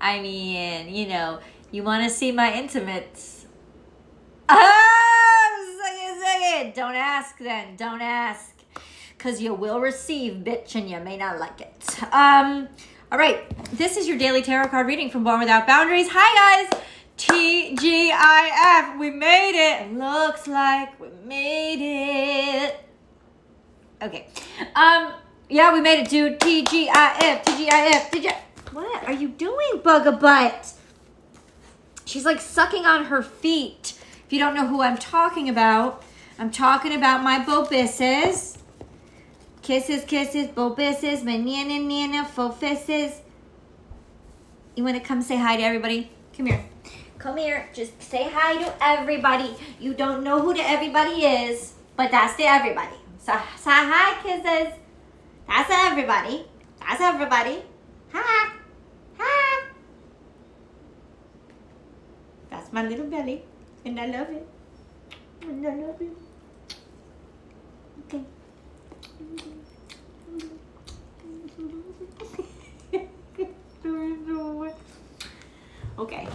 I mean, you know, you want to see my intimates. Second. Don't ask then. Don't ask. Because you will receive, bitch, and you may not like it. All right. This is your daily tarot card reading from Born Without Boundaries. Hi, guys. TGIF. We made it. Looks like we made it. Okay. Yeah, we made it, dude. TGIF. What are you doing, Bugabutt? She's like sucking on her feet. If you don't know who I'm talking about my bobisses. Kisses, bobisses, banana, fofisses. You want to come say hi to everybody? Come here. Come here. Just say hi to everybody. You don't know who the everybody is, but that's the everybody. So say hi, kisses. That's everybody. That's everybody. Hi. Hi. That's my little belly. And I love it. And I love it. Okay. Okay.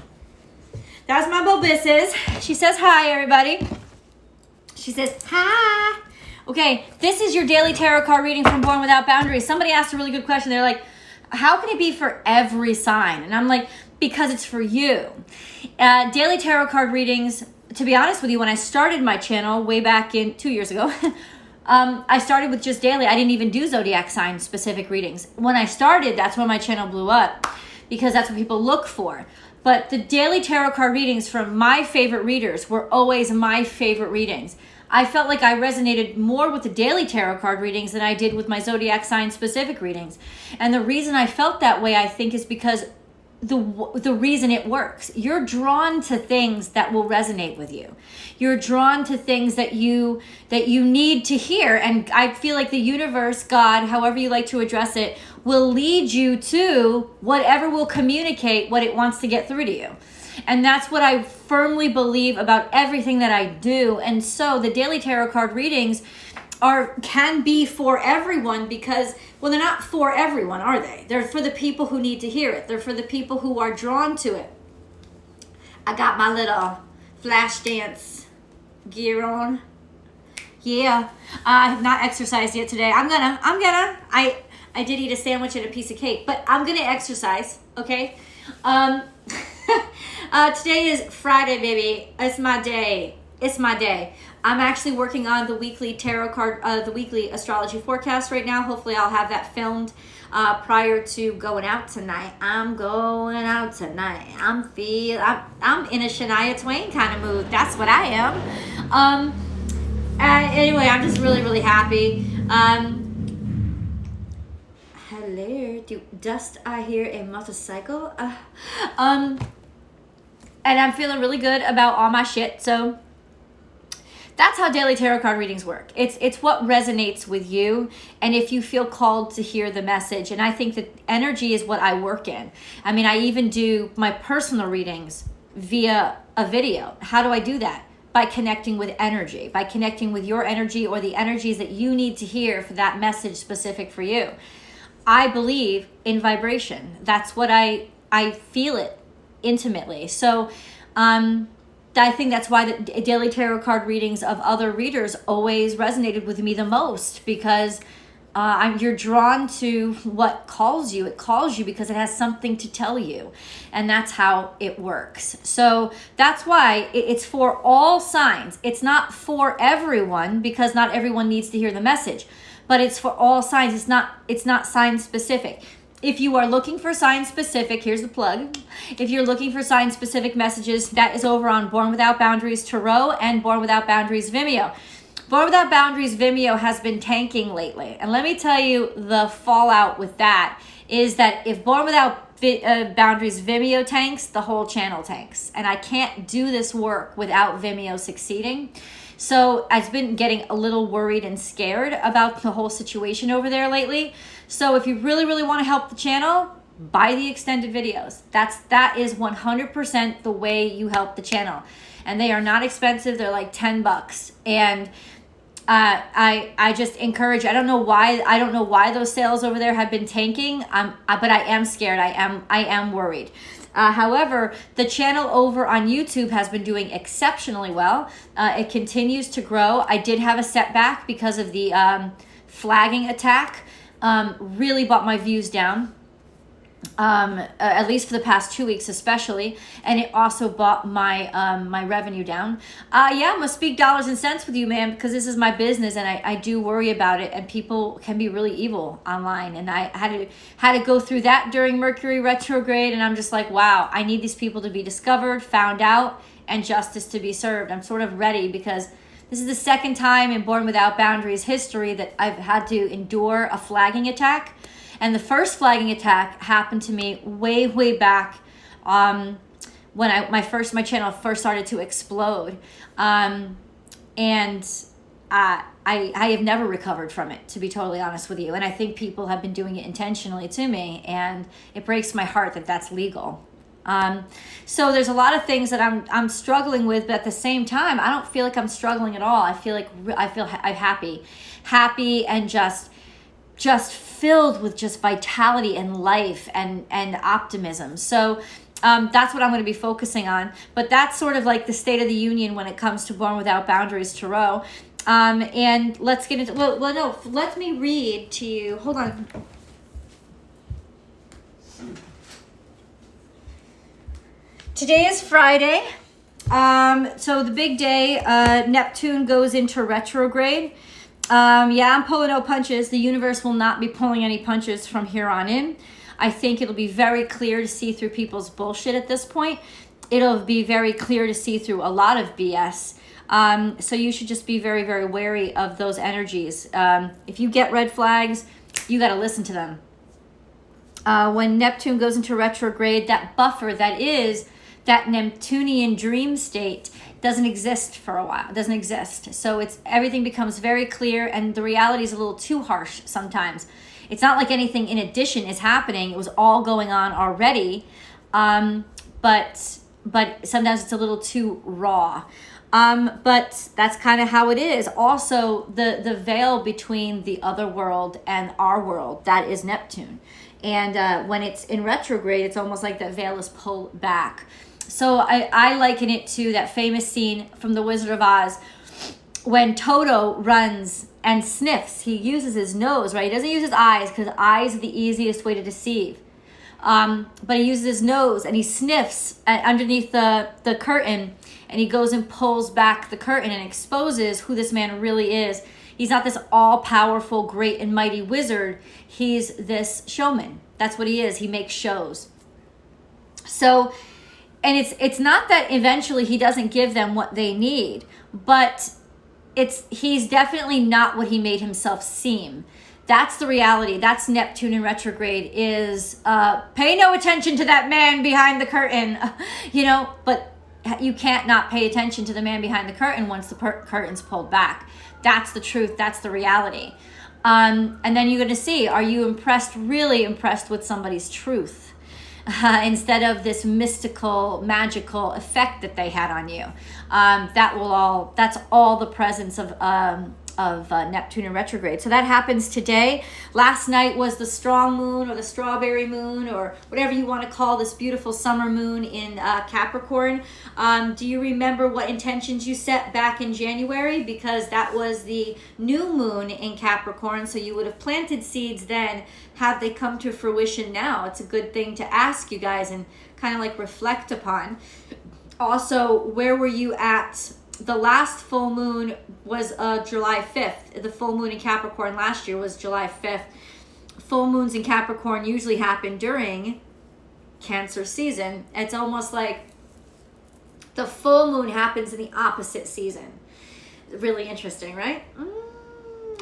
That's my bobisses. She says hi, everybody. She says hi. Okay, this is your daily tarot card reading from Born Without Boundaries. Somebody asked a really good question. They're like, how can it be for every sign? And I'm like, because it's for you. Daily tarot card readings, to be honest with you, when I started my channel way back in 2 years ago, I started with just daily. I didn't even do zodiac sign specific readings. When I started, that's when my channel blew up because that's what people look for. But the daily tarot card readings from my favorite readers were always my favorite readings. I felt like I resonated more with the daily tarot card readings than I did with my zodiac sign specific readings. And the reason I felt that way, I think, is because the reason it works. You're drawn to things that will resonate with you. You're drawn to things that you need to hear. And I feel like the universe, God, however you like to address it, will lead you to whatever will communicate what it wants to get through to you. And that's what I firmly believe about everything that I do. And so the daily tarot card readings can be for everyone because, well, they're not for everyone, are they? They're for the people who need to hear it. They're for the people who are drawn to it. I got my little flash dance gear on. Yeah, I have not exercised yet today. I'm gonna. I did eat a sandwich and a piece of cake, but I'm gonna exercise, okay? Today is Friday, baby. It's my day. I'm actually working on the weekly tarot card, the weekly astrology forecast right now. Hopefully I'll have that filmed prior to going out tonight. I'm going out tonight. I'm in a Shania Twain kind of mood. That's what I am. Anyway, I'm just really, really happy. Hello, dust I hear a motorcycle? And I'm feeling really good about all my shit. So that's how daily tarot card readings work. It's what resonates with you, and if you feel called to hear the message. And I think that energy is what I work in. I mean, I even do my personal readings via a video. How do I do that? By connecting with energy, by connecting with your energy or the energies that you need to hear for that message specific for you. I believe in vibration. That's what I feel it intimately. So I think that's why the daily tarot card readings of other readers always resonated with me the most, because you're drawn to what calls you. It calls you because it has something to tell you, and that's how it works. So that's why it's for all signs. It's not for everyone because not everyone needs to hear the message, but it's for all signs. It's not sign specific. If you are looking for sign specific, here's the plug. If you're looking for sign specific messages, that is over on Born Without Boundaries Tarot and Born Without Boundaries Vimeo. Born Without Boundaries Vimeo has been tanking lately. And let me tell you, the fallout with that is that if Born Without Boundaries Vimeo tanks, the whole channel tanks. And I can't do this work without Vimeo succeeding. So I've been getting a little worried and scared about the whole situation over there lately. So if you really, really want to help the channel, buy the extended videos. That is 100% the way you help the channel. And they are not expensive. They're like $10. And I just encourage. I don't know why those sales over there have been tanking. But I am scared. I am worried. However, the channel over on YouTube has been doing exceptionally well. It continues to grow. I did have a setback because of the flagging attack. Really brought my views down. At least for the past 2 weeks especially, and it also brought my my revenue down. Yeah, I'm gonna speak dollars and cents with you, man, because this is my business, and I do worry about it, and people can be really evil online, and I had to go through that during Mercury retrograde, and I'm just like, wow, I need these people to be discovered, found out, and justice to be served. I'm sort of ready, because this is the second time in Born Without Boundaries history that I've had to endure a flagging attack. And the first flagging attack happened to me way back when my channel first started to explode. And I have never recovered from it, to be totally honest with you. And I think people have been doing it intentionally to me, and it breaks my heart that that's legal. So there's a lot of things that I'm struggling with, but at the same time, I don't feel like I'm struggling at all. I feel I'm happy and just filled with just vitality and life and optimism. So that's what I'm going to be focusing on. But that's sort of like the state of the union when it comes to Born Without Boundaries Tarot. And let's get into, let me read to you. Hold on. Today is Friday. So the big day, Neptune goes into retrograde. Yeah, I'm pulling no punches. The universe will not be pulling any punches from here on in. I think it'll be very clear to see through people's bullshit at this point. It'll be very clear to see through a lot of BS. So you should just be very, very wary of those energies. If you get red flags, you got to listen to them. When Neptune goes into retrograde, that buffer that is that Neptunian dream state doesn't exist for a while. It doesn't exist. So everything becomes very clear, and the reality is a little too harsh sometimes. It's not like anything in addition is happening. It was all going on already. But sometimes it's a little too raw. But that's kind of how it is. Also, the veil between the other world and our world, that is Neptune. And when it's in retrograde, it's almost like that veil is pulled back. So I liken it to that famous scene from The Wizard of Oz when Toto runs and sniffs. He uses his nose, right? He doesn't use his eyes, because eyes are the easiest way to deceive. But he uses his nose and he sniffs underneath the curtain, and he goes and pulls back the curtain and exposes who this man really is. He's not this all-powerful, great and mighty wizard. He's this showman. That's what he is. He makes shows. So, and it's not that eventually he doesn't give them what they need, but he's definitely not what he made himself seem. That's the reality. That's Neptune in retrograde is pay no attention to that man behind the curtain, but you can't not pay attention to the man behind the curtain once the curtain's pulled back. That's the truth. That's the reality. And then you're going to see, are you really impressed with somebody's truth? Instead of this mystical, magical effect that they had on you. That's all the presence of Neptune in retrograde. So that happens today. Last night was the strong moon, or the strawberry moon, or whatever you want to call this beautiful summer moon in Capricorn. Do you remember what intentions you set back in January? Because that was the new moon in Capricorn, so you would have planted seeds then. Have they come to fruition now? It's a good thing to ask you guys and kind of like reflect upon. Also, where were you at? The last full moon was July 5th. The full moon in Capricorn last year was July 5th. Full moons in Capricorn usually happen during Cancer season. It's almost like the full moon happens in the opposite season. Really interesting, right?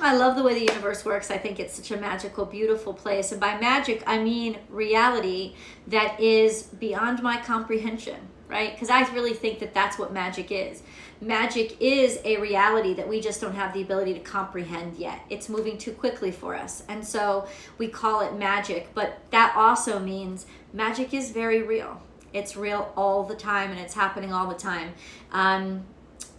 I love the way the universe works. I think it's such a magical, beautiful place. And by magic, I mean reality that is beyond my comprehension, right? Because I really think that that's what magic is. Magic is a reality that we just don't have the ability to comprehend yet. It's moving too quickly for us. And so we call it magic. But that also means magic is very real. It's real all the time, and it's happening all the time.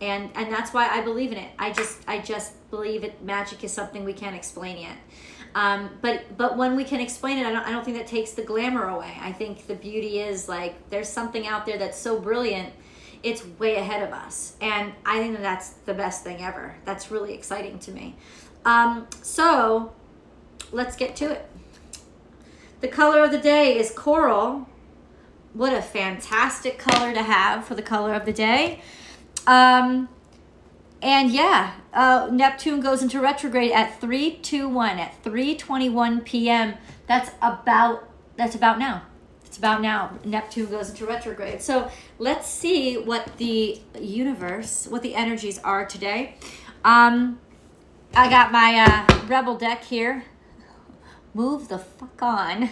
And that's why I believe in it. I just believe it. Magic is something we can't explain yet. But when we can explain it, I don't think that takes the glamour away. I think the beauty is like there's something out there that's so brilliant, it's way ahead of us, and I think that's the best thing ever. That's really exciting to me. So let's get to it. The color of the day is coral. What a fantastic color to have for the color of the day. And yeah, Neptune goes into retrograde at 3:21 at 3:21 p.m. That's about now. It's about now. Neptune goes into retrograde. So let's see what the universe, what the energies are today. I got my Rebel deck here. Move the fuck on.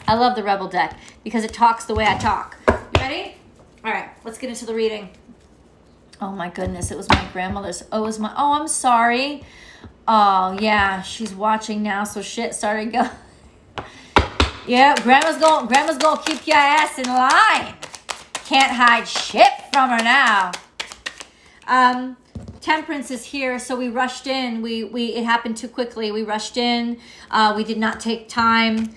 I love the Rebel deck because it talks the way I talk. You ready? All right, let's get into the reading. Oh my goodness, it was my grandmother's. Oh, I'm sorry. Oh yeah, she's watching now, so shit started going. Yeah, grandma's gonna keep your ass in line. Can't hide shit from her now. Temperance is here, so we rushed in. It happened too quickly. We rushed in. We did not take time.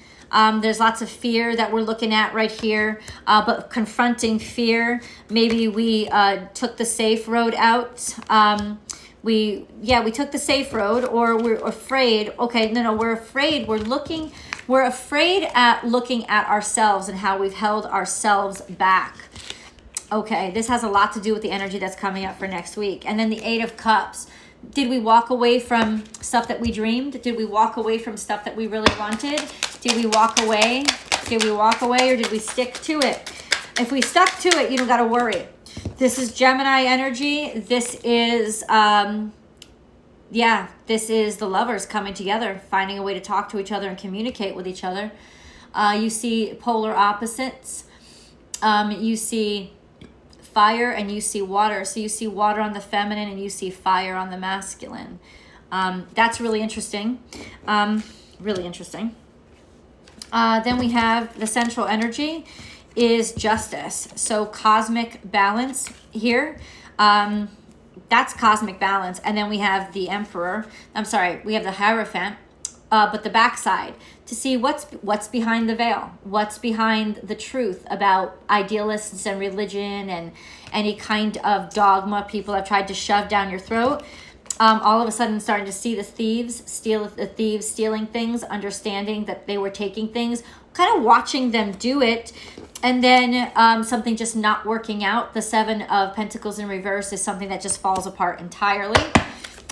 There's lots of fear that we're looking at right here, but confronting fear. Maybe we took the safe road out. We took the safe road, or we're afraid. Okay, no, we're afraid. We're afraid at looking at ourselves and how we've held ourselves back. Okay, this has a lot to do with the energy that's coming up for next week. And then the 8 of Cups. Did we walk away from stuff that we dreamed? Did we walk away from stuff that we really wanted? Did we walk away? Or did we stick to it? If we stuck to it, you don't got to worry. This is Gemini energy. This is, this is the lovers coming together, finding a way to talk to each other and communicate with each other. You see polar opposites. You see fire and you see water. So you see water on the feminine and you see fire on the masculine. That's really interesting. Then we have the central energy is justice. So cosmic balance here. That's cosmic balance. And then we have the emperor. We have the Hierophant. But the backside, to see what's behind the veil, what's behind the truth about idealists and religion and any kind of dogma people have tried to shove down your throat. All of a sudden starting to see the thieves stealing things, understanding that they were taking things, kind of watching them do it, and then something just not working out. The 7 of Pentacles in reverse is something that just falls apart entirely.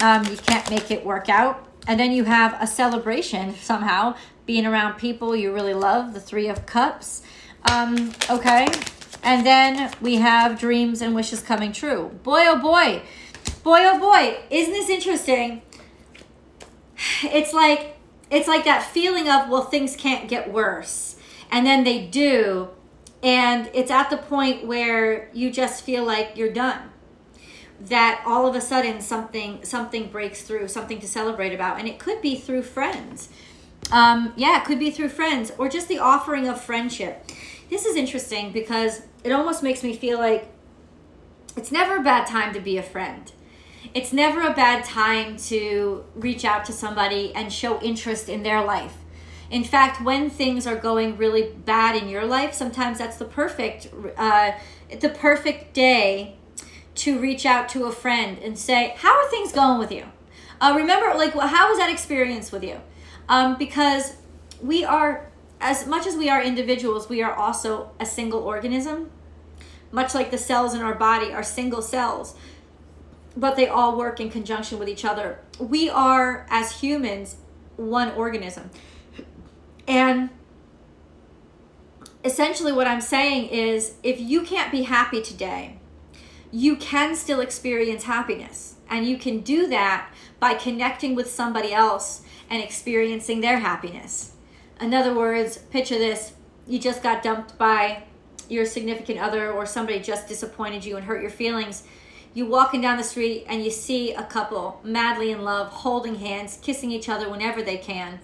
You can't make it work out. And then you have a celebration somehow, being around people you really love, the 3 of Cups. Okay. And then we have dreams and wishes coming true. Boy, oh boy. Isn't this interesting? It's like that feeling of, well, things can't get worse. And then they do. And it's at the point where you just feel like you're done. That all of a sudden something breaks through, something to celebrate about. And it could be through friends. It could be through friends or just the offering of friendship. This is interesting because it almost makes me feel like it's never a bad time to be a friend. It's never a bad time to reach out to somebody and show interest in their life. In fact, when things are going really bad in your life, sometimes that's the perfect day to reach out to a friend and say, how are things going with you? Remember, how was that experience with you? Because we are, as much as we are individuals, we are also a single organism. Much like the cells in our body are single cells, but they all work in conjunction with each other. We are, as humans, one organism. And essentially what I'm saying is, if you can't be happy today, you can still experience happiness. And you can do that by connecting with somebody else and experiencing their happiness. In other words, picture this. You just got dumped by your significant other, or somebody just disappointed you and hurt your feelings. You walking down the street and you see a couple madly in love, holding hands, kissing each other whenever they can.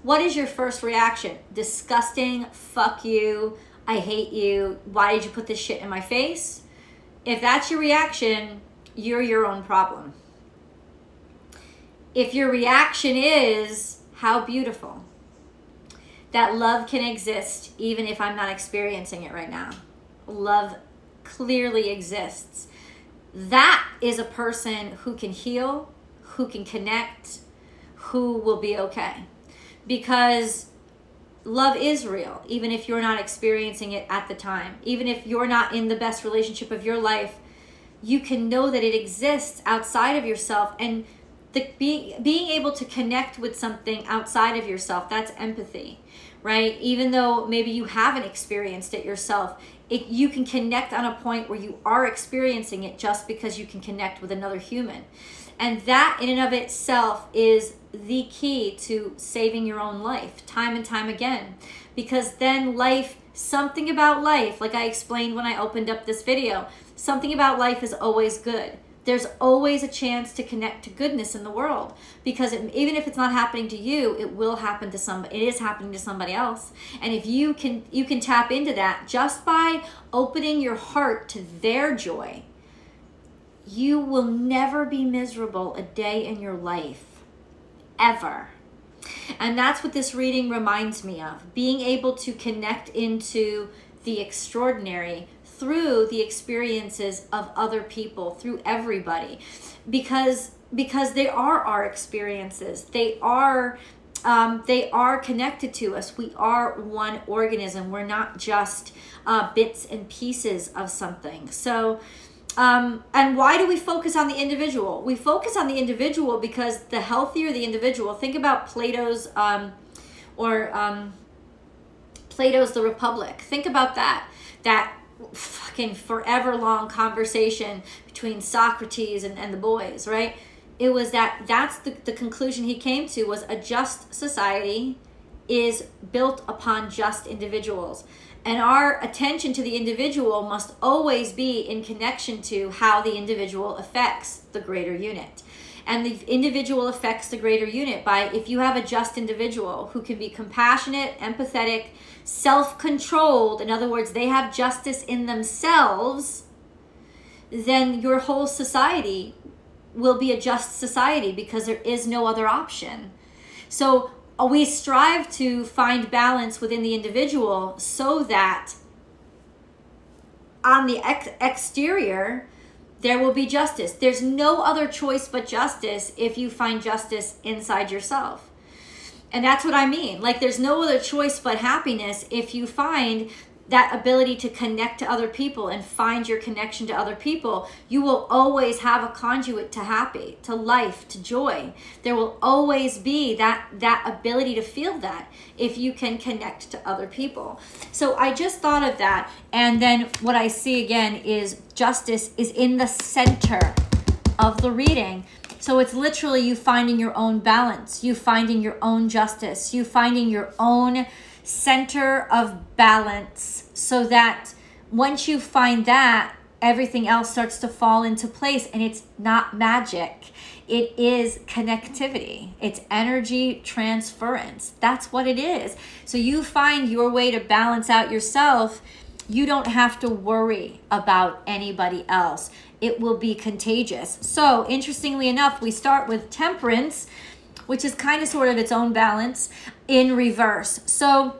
What is your first reaction? Disgusting, fuck you, I hate you, why did you put this shit in my face? If that's your reaction, you're your own problem. If your reaction is, how beautiful, that love can exist even if I'm not experiencing it right now. Love clearly exists. That is a person who can heal, who can connect, who will be okay. Because love is real, even if you're not experiencing it at the time. Even if you're not in the best relationship of your life, you can know that it exists outside of yourself. And being able to connect with something outside of yourself, that's empathy, right? Even though maybe you haven't experienced it yourself, you can connect on a point where you are experiencing it just because you can connect with another human. And that in and of itself is the key to saving your own life time and time again. Because then something about life, like I explained when I opened up this video, something about life is always good. There's always a chance to connect to goodness in the world, because even if it's not happening to you, it will happen to somebody. It is happening to somebody else. And if you can tap into that just by opening your heart to their joy, you will never be miserable a day in your life, ever. And that's what this reading reminds me of, being able to connect into the extraordinary through the experiences of other people, through everybody, because they are our experiences. They are connected to us. We are one organism. We're not just bits and pieces of something. So, and why do we focus on the individual? We focus on the individual because the healthier the individual, think about Plato's Plato's The Republic. Think about that fucking forever long conversation between Socrates and the boys, right? It was that's the conclusion he came to, was a just society is built upon just individuals. And our attention to the individual must always be in connection to how the individual affects the greater unit. And the individual affects the greater unit by, if you have a just individual who can be compassionate, empathetic, self-controlled, in other words, they have justice in themselves, then your whole society will be a just society, because there is no other option. So we strive to find balance within the individual so that on the exterior, there will be justice. There's no other choice but justice if you find justice inside yourself. And that's what I mean. Like, there's no other choice but happiness if you find that ability to connect to other people and find your connection to other people. You will always have a conduit to to life, to joy. There will always be that ability to feel that if you can connect to other people. So I just thought of that. And then what I see again is justice is in the center of the reading. So it's literally you finding your own balance, you finding your own justice, you finding your own center of balance, so that once you find that, everything else starts to fall into place. And it's not magic. It is connectivity. It's energy transference. That's what it is. So you find your way to balance out yourself. You don't have to worry about anybody else. It will be contagious. So interestingly enough, we start with temperance, which is kind of sort of its own balance in reverse. So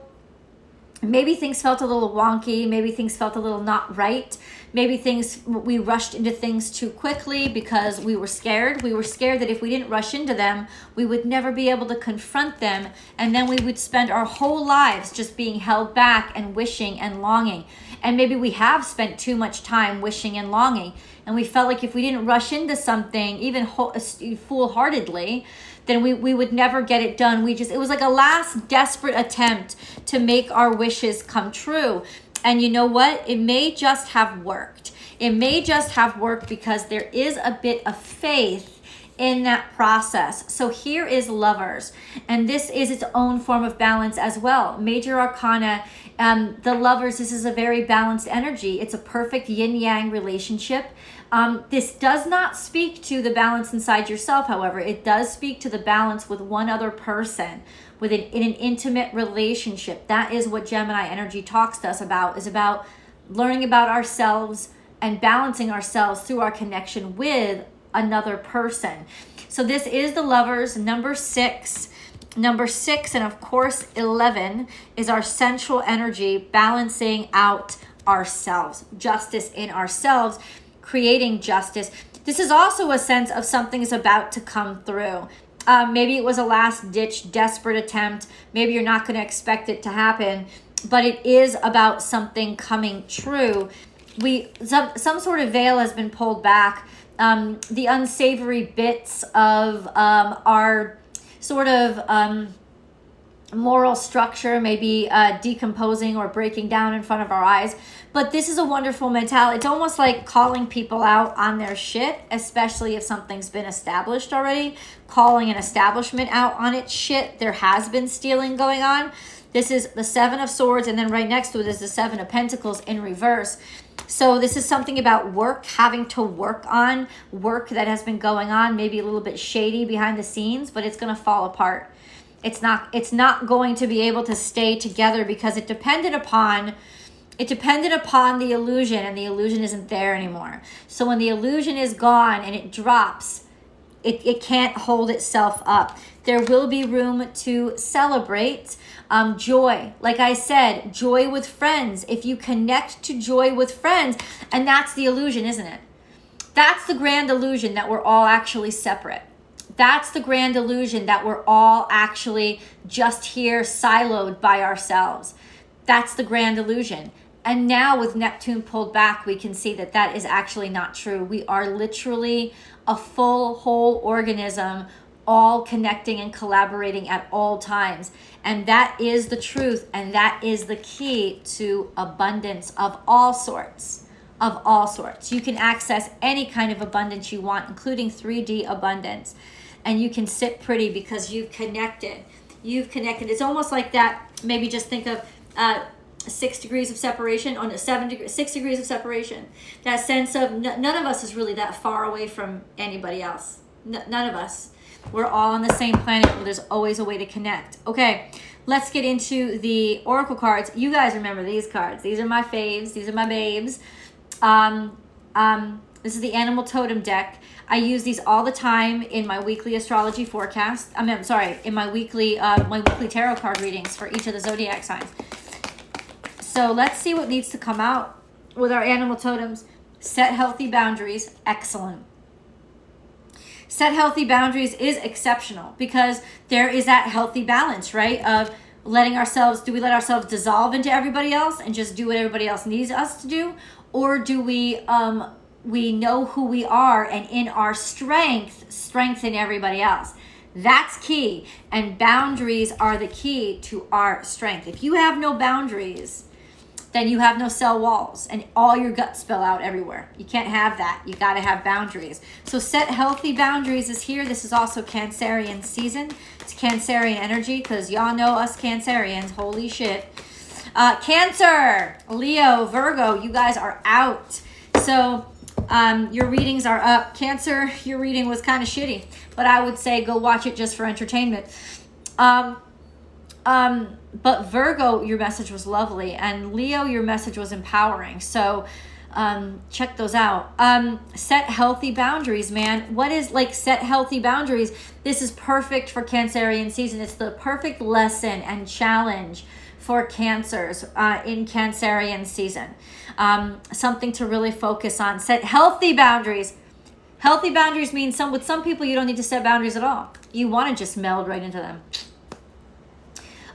maybe things felt a little wonky. Maybe things felt a little not right. Maybe we rushed into things too quickly because we were scared. We were scared that if we didn't rush into them, we would never be able to confront them. And then we would spend our whole lives just being held back and wishing and longing. And maybe we have spent too much time wishing and longing. And we felt like if we didn't rush into something, even foolhardily, then we would never get it done. It was like a last desperate attempt to make our wishes come true. And you know what? It may just have worked. It may just have worked because there is a bit of faith in that process. So here is Lovers, and this is its own form of balance as well. Major Arcana, the Lovers, this is a very balanced energy. It's a perfect yin-yang relationship. This does not speak to the balance inside yourself, however. It does speak to the balance with one other person, in an intimate relationship. That is what Gemini energy talks to us about, is about learning about ourselves and balancing ourselves through our connection with another person. So this is the Lovers, number 6. Number 6 and of course 11 is our central energy, balancing out ourselves, justice in ourselves, creating justice. This is also a sense of something is about to come through. Maybe it was a last-ditch desperate attempt. Maybe you're not going to expect it to happen, but it is about something coming true. Some sort of veil has been pulled back. The unsavory bits of our sort of moral structure may be decomposing or breaking down in front of our eyes. But this is a wonderful mentality. It's almost like calling people out on their shit, especially if something's been established already. Calling an establishment out on its shit. There has been stealing going on. This is the 7 of Swords, and then right next to it is the 7 of Pentacles in reverse. So this is something about work, having to work on work that has been going on, maybe a little bit shady behind the scenes, but it's going to fall apart. It's not going to be able to stay together because it depended upon the illusion, and the illusion isn't there anymore. So when the illusion is gone and it drops, it can't hold itself up. There will be room to celebrate joy. Like I said, joy with friends. If you connect to joy with friends, and that's the illusion, isn't it? That's the grand illusion that we're all actually separate. That's the grand illusion that we're all actually just here siloed by ourselves. That's the grand illusion. And now with Neptune pulled back, we can see that that is actually not true. We are literally a full, whole organism, all connecting and collaborating at all times. And that is the truth. And that is the key to abundance of all sorts. Of all sorts. You can access any kind of abundance you want, including 3D abundance. And you can sit pretty because you've connected. You've connected. It's almost like that. Maybe just think of 6 degrees of separation, on 6 degrees of separation. That sense of none of us is really that far away from anybody else. None of us. We're all on the same planet where there's always a way to connect. Okay, let's get into the oracle cards. You guys remember these cards. These are my faves. These are my babes. This is the Animal Totem deck. I use these all the time in my weekly astrology forecast. In my weekly tarot card readings for each of the zodiac signs. So let's see what needs to come out with our animal totems. Set healthy boundaries. Excellent. Set healthy boundaries is exceptional because there is that healthy balance, right? Of letting ourselves, do we let ourselves dissolve into everybody else and just do what everybody else needs us to do? Or do we know who we are and in our strength, strengthen everybody else? That's key. And boundaries are the key to our strength. If you have no boundaries, then you have no cell walls and all your guts spill out everywhere. You can't have that. You got to have boundaries. So set healthy boundaries is here. This is also Cancerian season. It's Cancerian energy because y'all know us Cancerians. Holy shit. Cancer, Leo, Virgo, you guys are out. So your readings are up. Cancer, your reading was kind of shitty, but I would say go watch it just for entertainment. But Virgo, your message was lovely, and Leo, your message was empowering. So check those out. Set healthy boundaries, man. What is like set healthy boundaries? This is perfect for Cancerian season. It's the perfect lesson and challenge for Cancers in Cancerian season. Something to really focus on. Set healthy boundaries. Healthy boundaries means with some people you don't need to set boundaries at all. You want to just meld right into them.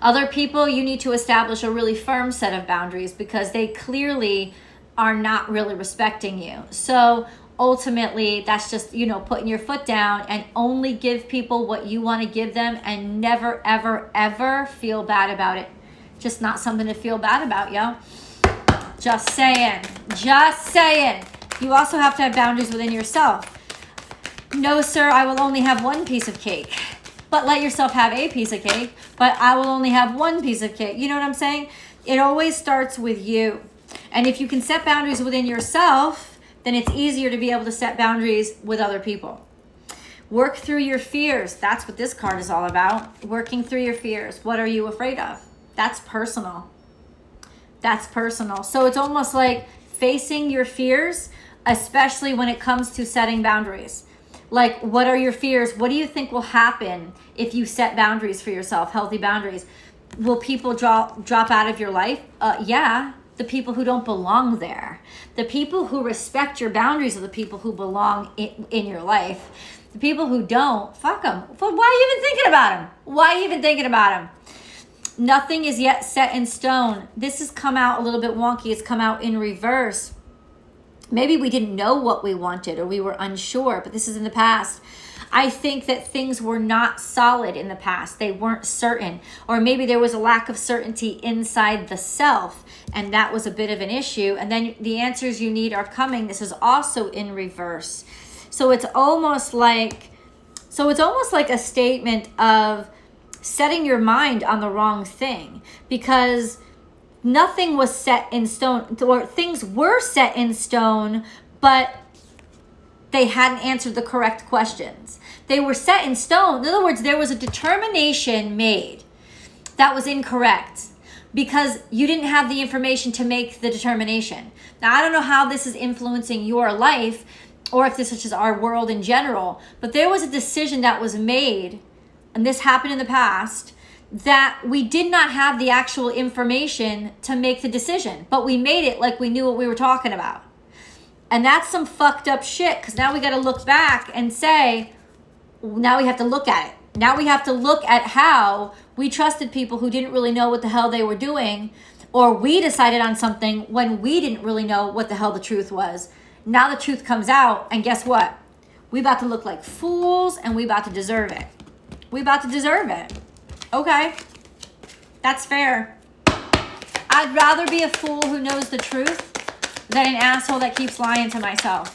Other people, you need to establish a really firm set of boundaries because they clearly are not really respecting you. So ultimately, that's just, putting your foot down and only give people what you want to give them and never, ever, ever feel bad about it. Just not something to feel bad about, yo. Just saying. Just saying. You also have to have boundaries within yourself. No, sir, I will only have one piece of cake. But let yourself have a piece of cake. But I will only have one piece of cake. You know what I'm saying? It always starts with you. And if you can set boundaries within yourself, then it's easier to be able to set boundaries with other people. Work through your fears. That's what this card is all about. Working through your fears. What are you afraid of? That's personal. That's personal. So it's almost like facing your fears, especially when it comes to setting boundaries. Like, what are your fears? What do you think will happen if you set boundaries for yourself, healthy boundaries? Will people drop out of your life? Yeah, the people who don't belong there. The people who respect your boundaries are the people who belong in your life. The people who don't, fuck them. But why are you even thinking about them? Why are you even thinking about them? Nothing is yet set in stone. This has come out a little bit wonky. It's come out in reverse. Maybe we didn't know what we wanted or we were unsure, but this is in the past. I think that things were not solid in the past. They weren't certain. Or maybe there was a lack of certainty inside the self, and that was a bit of an issue. And then the answers you need are coming. This is also in reverse. So it's almost like a statement of setting your mind on the wrong thing, because nothing was set in stone, or things were set in stone, but they hadn't answered the correct questions. They were set in stone. In other words, there was a determination made that was incorrect because you didn't have the information to make the determination. Now, I don't know how this is influencing your life or if this is just our world in general, but there was a decision that was made, and this happened in the past, that we did not have the actual information to make the decision, but we made it like we knew what we were talking about. And that's some fucked up shit, because now we got to look back and say, now we have to look at it. Now we have to look at how we trusted people who didn't really know what the hell they were doing, or we decided on something when we didn't really know what the hell the truth was. Now the truth comes out, and guess what? We about to look like fools, and we about to deserve it. We about to deserve it. Okay, that's fair. I'd rather be a fool who knows the truth than an asshole that keeps lying to myself.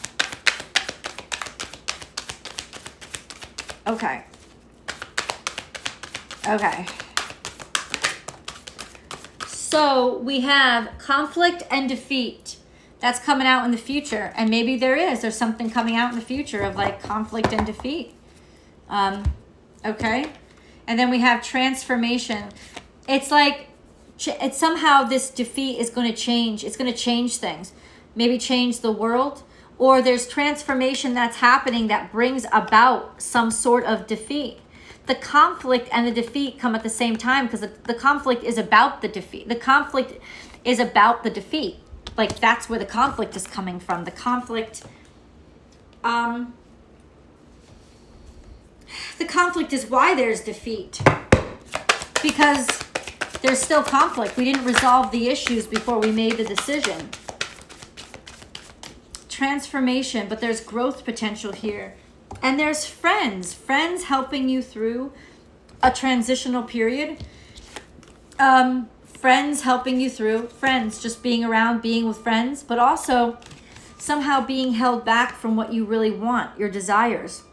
Okay. So we have conflict and defeat. That's coming out in the future. And maybe there's something coming out in the future of like conflict and defeat. Okay. And then we have transformation. It's like, it's somehow this defeat is going to change. It's going to change things. Maybe change the world. Or there's transformation that's happening that brings about some sort of defeat. The conflict and the defeat come at the same time, because the conflict is about the defeat. The conflict is about the defeat. Like, that's where the conflict is coming from. The conflict... The conflict is why there's defeat, because there's still conflict. We didn't resolve the issues before we made the decision. Transformation, but there's growth potential here. And there's friends helping you through a transitional period. Friends helping you through, friends just being around, being with friends, but also somehow being held back from what you really want, your desires.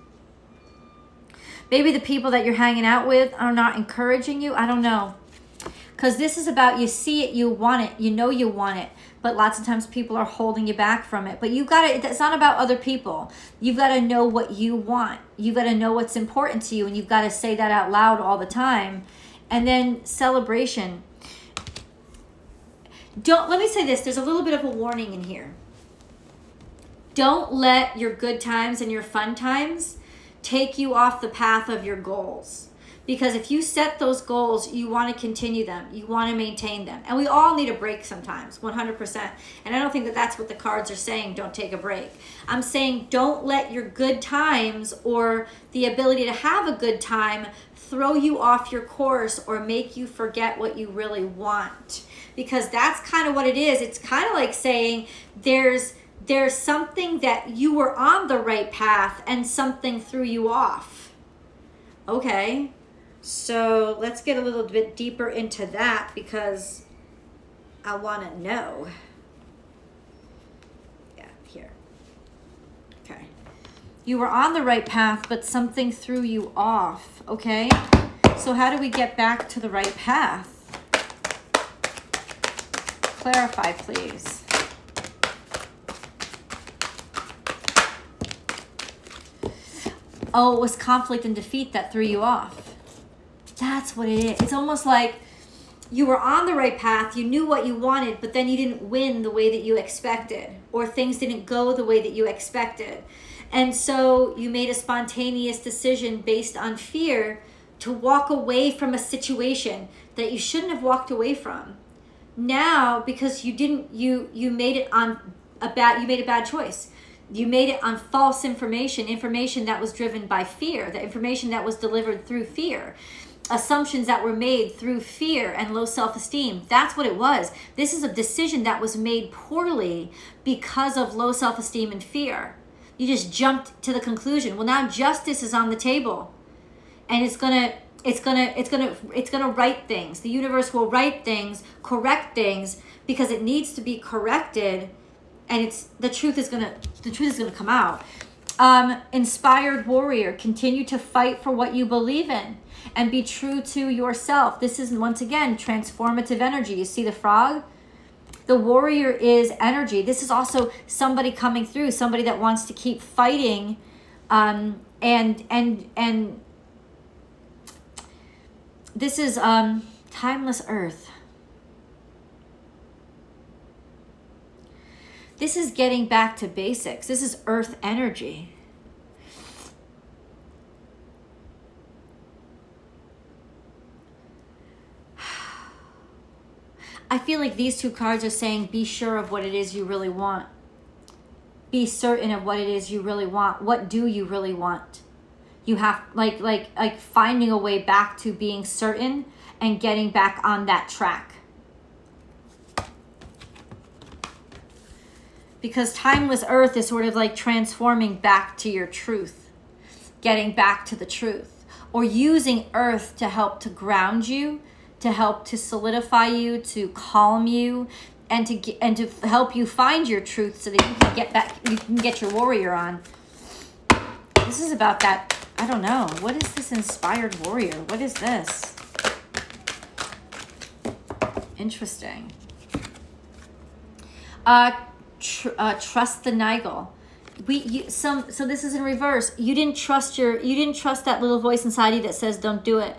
Maybe the people that you're hanging out with are not encouraging you. I don't know. Because this is about, you see it, you want it, you know you want it. But lots of times people are holding you back from it. But you've got to, it's not about other people. You've got to know what you want. You've got to know what's important to you. And you've got to say that out loud all the time. And then celebration. Let me say this. There's a little bit of a warning in here. Don't let your good times and your fun times take you off the path of your goals. Because if you set those goals, you want to continue them. You want to maintain them. And we all need a break sometimes, 100%. And I don't think that that's what the cards are saying, don't take a break. I'm saying don't let your good times or the ability to have a good time throw you off your course or make you forget what you really want. Because that's kind of what it is. It's kind of like saying there's something that you were on the right path and something threw you off. Okay. So let's get a little bit deeper into that because I want to know. Yeah, here. Okay. You were on the right path, but something threw you off. Okay. So how do we get back to the right path? Clarify, please. Oh, it was conflict and defeat that threw you off. That's what it is. It's almost like you were on the right path, you knew what you wanted, but then you didn't win the way that you expected, or things didn't go the way that you expected. And so you made a spontaneous decision based on fear to walk away from a situation that you shouldn't have walked away from. Now, because you made it on you made a bad choice. You made it on false information that was driven by fear, the information that was delivered through fear. Assumptions that were made through fear and low self-esteem. That's what it was. This is a decision that was made poorly because of low self-esteem and fear. You just jumped to the conclusion. Well, now justice is on the table, and it's gonna right things. The universe will right things, correct things, because it needs to be corrected, and the truth is gonna come out. Inspired warrior, continue to fight for what you believe in and be true to yourself. This is, once again, transformative energy. You see the frog? The warrior is energy. This is also somebody coming through, somebody that wants to keep fighting, and this is timeless earth. This is getting back to basics. This is earth energy. I feel like these two cards are saying, be sure of what it is you really want. Be certain of what it is you really want. What do you really want? You have, like finding a way back to being certain and getting back on that track. Because timeless earth is sort of like transforming back to your truth, getting back to the truth, or using earth to help to ground you, to help to solidify you, to calm you, and to help you find your truth so that you can get back, you can get your warrior on. This is about that, I don't know, what is this inspired warrior? What is this? Interesting. Trust the Nigel. So this is in reverse. You didn't trust that little voice inside you that says don't do it.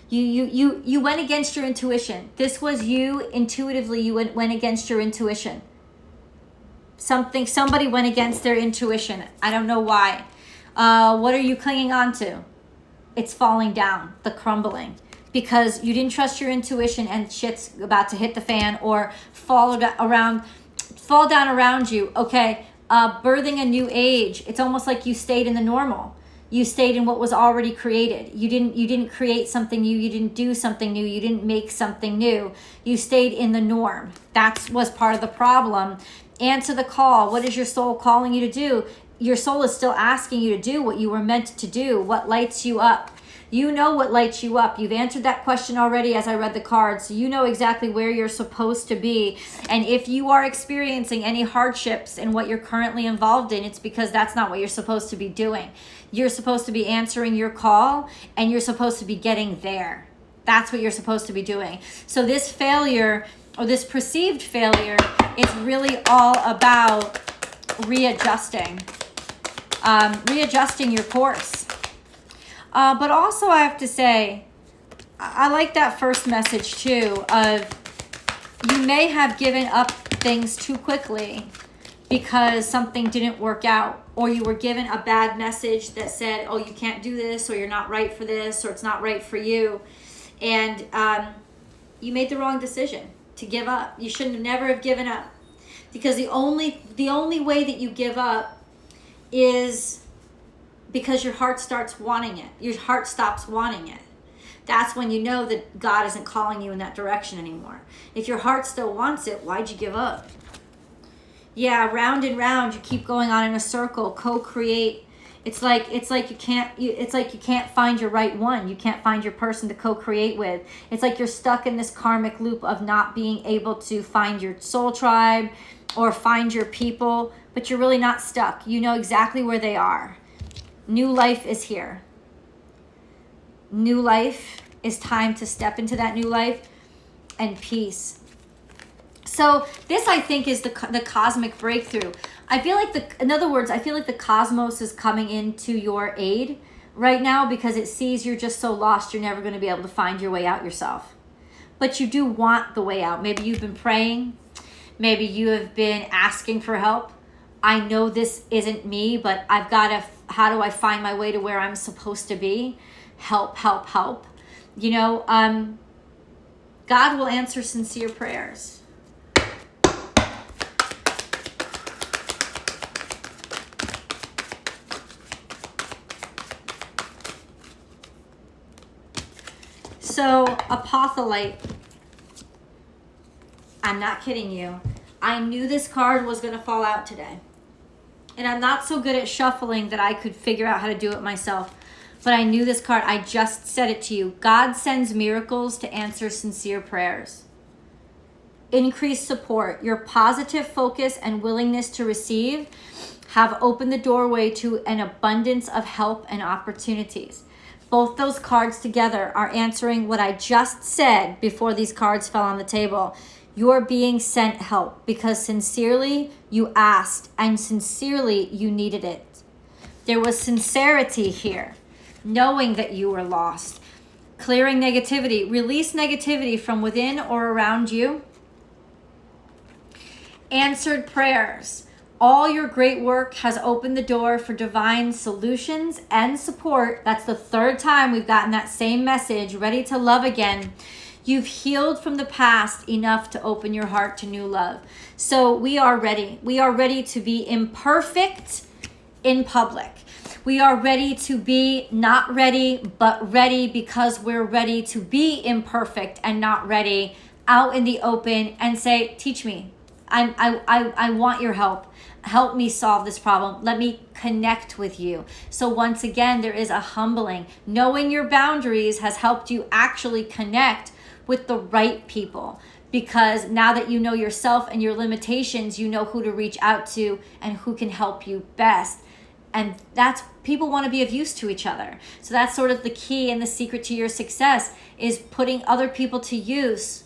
You went against your intuition. This was you intuitively. You went against your intuition. Somebody went against their intuition. I don't know why. What are you clinging on to? It's falling down, the crumbling, because you didn't trust your intuition and shit's about to hit the fan or fall down around you. Okay, birthing a new age. It's almost like you stayed in the normal. You stayed in what was already created. You didn't create something new. You didn't do something new. You didn't make something new. You stayed in the norm. That was part of the problem. Answer the call. What is your soul calling you to do? Your soul is still asking you to do what you were meant to do. What lights you up? You know what lights you up. You've answered that question already as I read the cards. So you know exactly where you're supposed to be. And if you are experiencing any hardships in what you're currently involved in, it's because that's not what you're supposed to be doing. You're supposed to be answering your call, and you're supposed to be getting there. That's what you're supposed to be doing. So this failure, or this perceived failure, is really all about readjusting your course. But also I have to say, I like that first message too, of you may have given up things too quickly because something didn't work out, or you were given a bad message that said, oh, you can't do this, or you're not right for this, or it's not right for you. And you made the wrong decision to give up. You shouldn't have never have given up, because the only way that you give up is because your heart starts wanting it. Your heart stops wanting it. That's when you know that God isn't calling you in that direction anymore. If your heart still wants it, why'd you give up? Yeah, round and round, you keep going on in a circle, co-create. It's like you can't find your right one. You can't find your person to co-create with. It's like you're stuck in this karmic loop of not being able to find your soul tribe or find your people, but you're really not stuck. You know exactly where they are. New life is here. New life is time to step into that new life, and peace. So this, I think, is the cosmic breakthrough. I feel like in other words, I feel like the cosmos is coming into your aid right now, because it sees you're just so lost, you're never going to be able to find your way out yourself. but you do want the way out. Maybe you've been praying. Maybe you have been asking for help. I know this isn't me, but I've got to, how do I find my way to where I'm supposed to be? Help, help, help. You know, God will answer sincere prayers. So, apotholite, I'm not kidding you. I knew this card was going to fall out today. And I'm not so good at shuffling that I could figure out how to do it myself. But I knew this card. I just said it to you. God sends miracles to answer sincere prayers. Increased support. Your positive focus and willingness to receive have opened the doorway to an abundance of help and opportunities. Both those cards together are answering what I just said before these cards fell on the table. You're being sent help because sincerely you asked and sincerely you needed it. There was sincerity here, knowing that you were lost. Clearing negativity. Release negativity from within or around you. Answered prayers. All your great work has opened the door for divine solutions and support. That's the third time we've gotten that same message. Ready to love again. You've healed from the past enough to open your heart to new love. So we are ready. We are ready to be imperfect in public. We are ready to be not ready, but ready because we're ready to be imperfect and not ready out in the open and say, teach me. I want your help. Help me solve this problem. Let me connect with you. So once again, there is a humbling. Knowing your boundaries has helped you actually connect with the right people, because now that you know yourself and your limitations, you know who to reach out to and who can help you best. And that's, people want to be of use to each other. So that's sort of the key and the secret to your success, is putting other people to use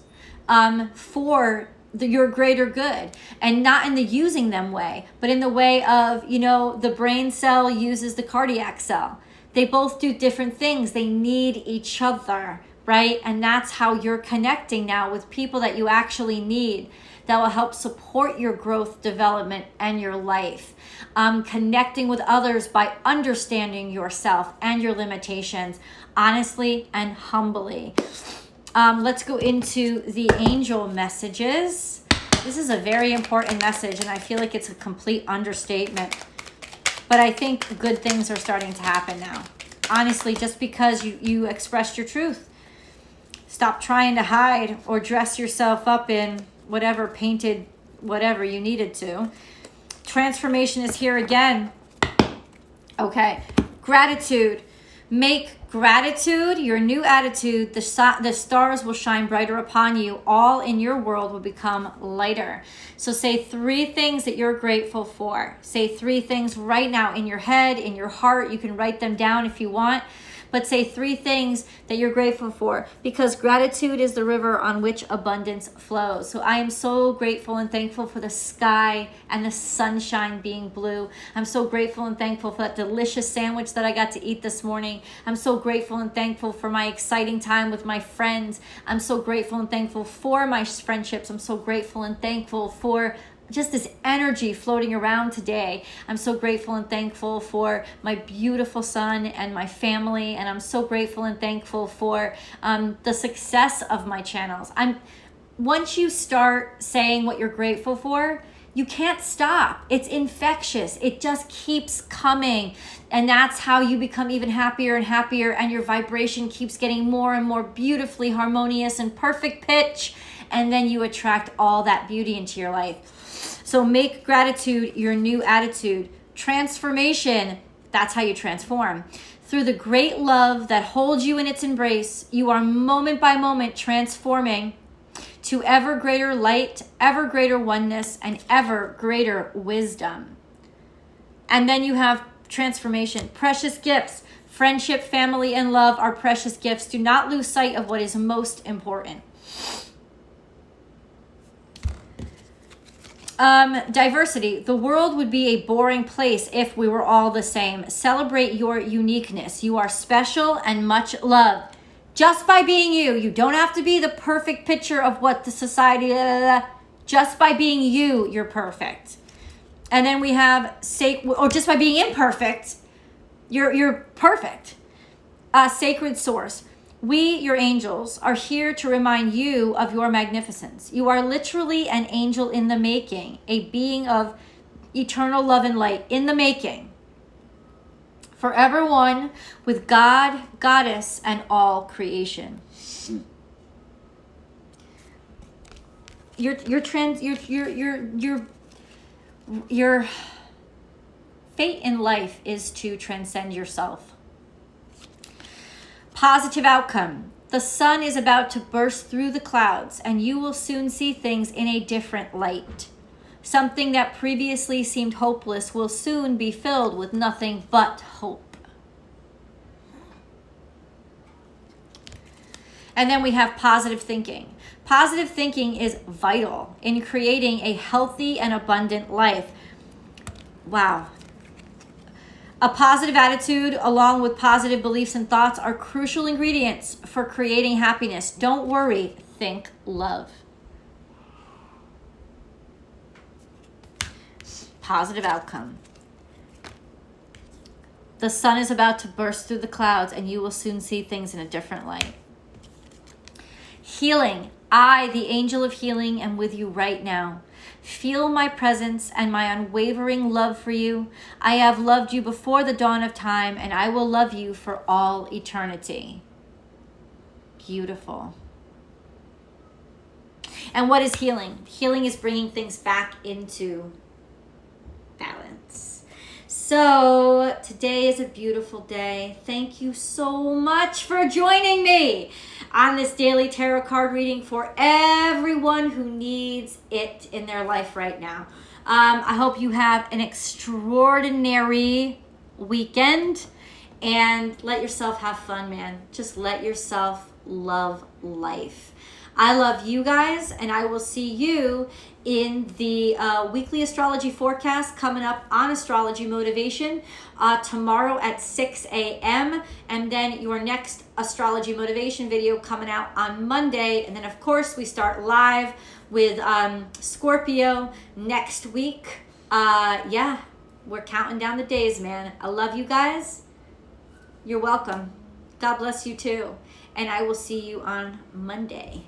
for your greater good, and not in the using them way, but in the way of, you know, the brain cell uses the cardiac cell. They both do different things. They need each other, right? And that's how you're connecting now with people that you actually need, that will help support your growth, development, and your life. Connecting with others by understanding yourself and your limitations, honestly and humbly. Let's go into the angel messages. This is a very important message, and I feel like it's a complete understatement. But I think good things are starting to happen now. Honestly, just because you expressed your truth. Stop trying to hide or dress yourself up in whatever painted whatever you needed to. Transformation is here again. Okay. Gratitude. Make gratitude your new attitude. The stars will shine brighter upon you. All in your world will become lighter. So say 3 things that you're grateful for. Say 3 things right now in your head, in your heart. You can write them down if you want. But say 3 things that you're grateful for, because gratitude is the river on which abundance flows. So I am so grateful and thankful for the sky and the sunshine being blue. I'm so grateful and thankful for that delicious sandwich that I got to eat this morning. I'm so grateful and thankful for my exciting time with my friends. I'm so grateful and thankful for my friendships. I'm so grateful and thankful for just this energy floating around today. I'm so grateful and thankful for my beautiful son and my family, and I'm so grateful and thankful for the success of my channels. Once you start saying what you're grateful for, you can't stop. It's infectious. It just keeps coming. And that's how you become even happier and happier, and your vibration keeps getting more and more beautifully harmonious and perfect pitch. And then you attract all that beauty into your life. So make gratitude your new attitude. Transformation, that's how you transform. Through the great love that holds you in its embrace, you are moment by moment transforming to ever greater light, ever greater oneness, and ever greater wisdom. And then you have transformation. Precious gifts. Friendship, family, and love are precious gifts. Do not lose sight of what is most important. Diversity. The world would be a boring place if we were all the same. Celebrate your uniqueness. You are special and much loved. Just by being you. You don't have to be the perfect picture of what the society, just by being you, you're perfect. And then we have or just by being imperfect, you're perfect. Sacred source. We, your angels, are here to remind you of your magnificence. You are literally an angel in the making, a being of eternal love and light in the making. Forever one with God, Goddess, and all creation. Your fate in life is to transcend yourself. Positive outcome. The sun is about to burst through the clouds, and you will soon see things in a different light. Something that previously seemed hopeless will soon be filled with nothing but hope. And then we have positive thinking. Positive thinking is vital in creating a healthy and abundant life. Wow. A positive attitude along with positive beliefs and thoughts are crucial ingredients for creating happiness. Don't worry, think love. Positive outcome. The sun is about to burst through the clouds, and you will soon see things in a different light. Healing. I, the angel of healing, am with you right now. Feel my presence and my unwavering love for you. I have loved you before the dawn of time, and I will love you for all eternity. Beautiful. And what is healing? Healing is bringing things back into balance. So today is a beautiful day. Thank you so much for joining me on this daily tarot card reading for everyone who needs it in their life right now. I hope you have an extraordinary weekend and let yourself have fun, man. Just let yourself love life. I love you guys, and I will see you in the weekly astrology forecast coming up on Astrology Motivation tomorrow at 6 a.m. And then your next Astrology Motivation video coming out on Monday. And then, of course, we start live with Scorpio next week. Yeah, we're counting down the days, man. I love you guys. You're welcome. God bless you too. And I will see you on Monday.